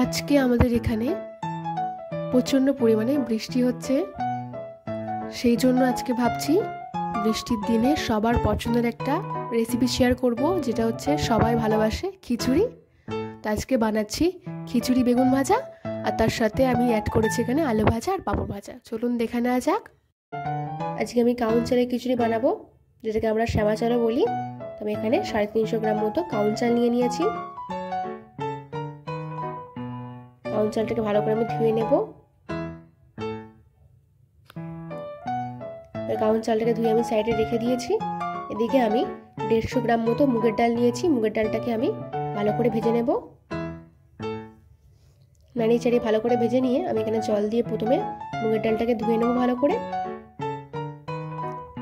আজকে আমাদের এখানে প্রচণ্ড পরিমাণে বৃষ্টি হচ্ছে, সেই জন্য আজকে ভাবছি বৃষ্টির দিনে সবার পছন্দের একটা রেসিপি শেয়ার করব, যেটা হচ্ছে সবাই ভালোবাসে খিচুড়ি। তো আজকে বানাচ্ছি খিচুড়ি বেগুন ভাজা, আর তার সাথে আমি অ্যাড করেছি এখানে আলু ভাজা আর পাঁপড় ভাজা। চলুন দেখে নেওয়া যাক। আজকে আমি কাউন চালের খিচুড়ি বানাবো, যেটাকে আমরা শ্যামা চালও বলি। আমি এখানে 350 গ্রাম মতো কাউন চাল নিয়েছি। কাউন চালটাকে ভালো করে আমি ধুয়ে নেব। কাউন চালটাকে ধুয়ে আমি সাইডে রেখে দিয়েছি। এদিকে আমি 150 গ্রাম মতো মুগের ডাল নিয়েছি। মুগের ডালটাকে আমি ভালো করে ভেজে নেব। নাড়িয়ে চাড়িয়ে ভালো করে ভেজে নিয়ে আমি এখানে জল দিয়ে প্রথমে মুগের ডালটাকে ধুয়ে নেব। ভালো করে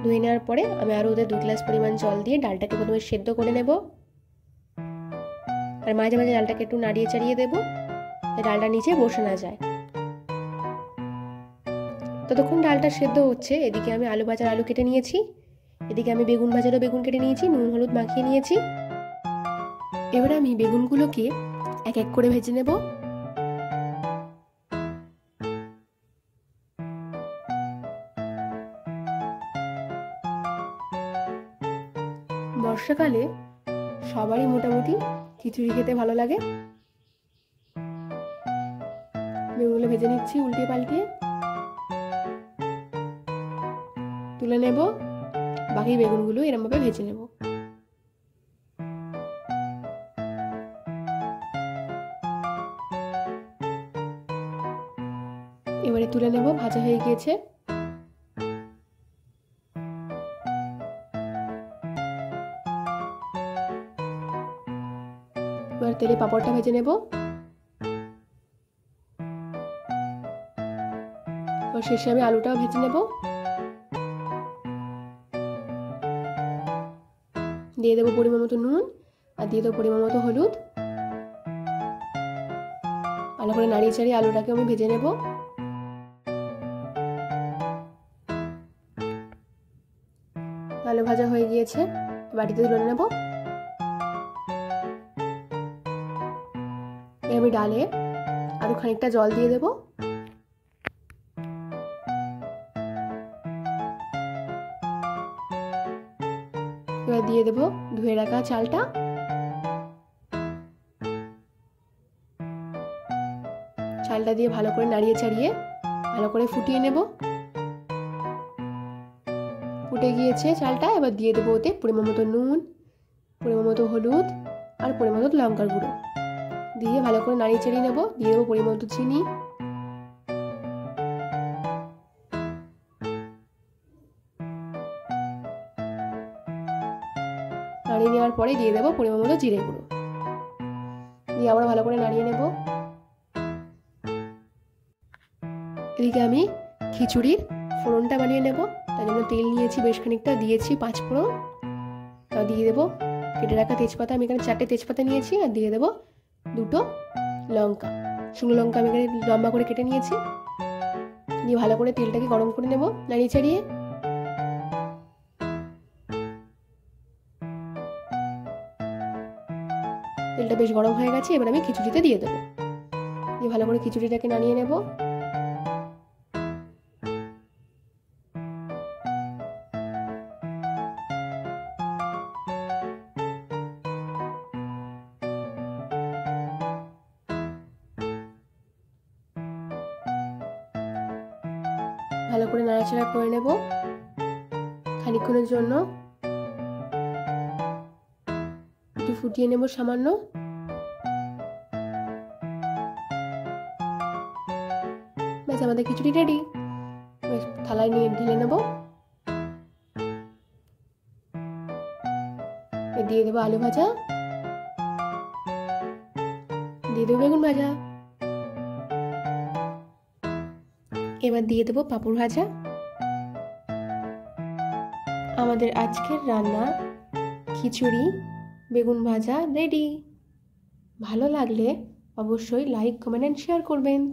ধুয়ে নেওয়ার পরে আমি আরও ওদের 2 গ্লাস পরিমাণ জল দিয়ে ডালটাকে প্রথমে সেদ্ধ করে নেব। আর মাঝে মাঝে ডালটাকে একটু নাড়িয়ে চাড়িয়ে দেবো, ডালটা নিচে বসে না যায়। ততক্ষণ ডালটা সেদ্ধ হচ্ছে, এদিকে আমি আলু ভাজার আলু কেটে নিয়েছি। এদিকে আমি বেগুন ভাজারও বেগুন কেটে নিয়েছি, নুন হলুদ মাখিয়ে নিয়েছি। এবারে আমি বেগুনগুলোকে এক এক করে ভেজে নেব। বর্ষাকালে সবারই মোটামুটি খিচুড়ি খেতে ভালো লাগে। বেগুনগুলো ভেজে নিচ্ছি উল্টে পাল্টিয়ে, তুলে নেব। বাকি বেগুনগুলো এরকমভাবে ভেজে নেব। এবারে তুলে নেব, ভাজা হয়ে গিয়েছে। এবার তেলে পাঁপড়টা ভেজে নেব। এবার শেষে আমি আলুটাও ভেজে নেব। দিয়ে দেবো পরিমাণ মতো নুন, আর দিয়ে দেবো পরিমাণ মতো হলুদ। ভালো করে নাড়িয়ে চাড়িয়ে আলুটাকে আমি ভেজে নেব। আলু ভাজা হয়ে গিয়েছে, বাটিতে তুলে নেব। আমি ডালে আরো খানিকটা জল দিয়ে দেব। এবার দিয়ে দেব ধুয়ে রাখা চালটা। চালটা দিয়ে ভালো করে নাড়িয়ে চাড়িয়ে ভালো করে ফুটিয়ে নেব। ফুটে গিয়েছে চালটা, এবার দিয়ে দেবো ওতে পরিমাণ মতো নুন, পরিমাণ মতো হলুদ আর পরিমাণ মতো লঙ্কার গুঁড়ো দিয়ে ভালো করে নাড়িয়ে চাড়িয়ে নেব। দিয়ে দেবো পরিমাণ মতো চিনি। নাড়িয়ে নেওয়ার পরে দিয়ে দেবো পরিমাণ মতো জিরে গুঁড়ো, দিয়ে আবার ভালো করে নাড়িয়ে নেব। এদিকে আমি খিচুড়ির ফোড়নটা বানিয়ে নেব। তার জন্য তেল নিয়েছি বেশ খানিকটা, দিয়েছি 5 ফোড়ন। দিয়ে দেবো কেটে রাখা তেজপাতা, আমি এখানে 4টে তেজপাতা নিয়েছি। আর দিয়ে দেবো 2টো লঙ্কা, শুকনো লঙ্কা আমি এখানে লম্বা করে কেটে নিয়েছি। দিয়ে ভালো করে তেলটাকে গরম করে নেব নাড়িয়ে চাড়িয়ে। তেলটা বেশ গরম হয়ে গেছে, এবার আমি খিচুড়িতে দিয়ে দেবো। দিয়ে ভালো করে খিচুড়িটাকে নাড়িয়ে নেব। ভালো করে নাড়াচাড়া করে নেব খানিকক্ষণের জন্য। একটু ফুটিয়ে নেব সামান্য। ব্যাস, আমাদের খিচুড়ি রেডি। থালায় নিয়ে ঢেলে নেব। দিয়ে দেবো আলু ভাজা, দিয়ে দেবো বেগুন ভাজা, এবার দিয়ে দেবো পাঁপড় ভাজা। আমাদের আজকের রান্না খিচুড়ি বেগুন ভাজা রেডি। ভালো লাগলে অবশ্যই লাইক, কমেন্ট এন্ড শেয়ার করবেন।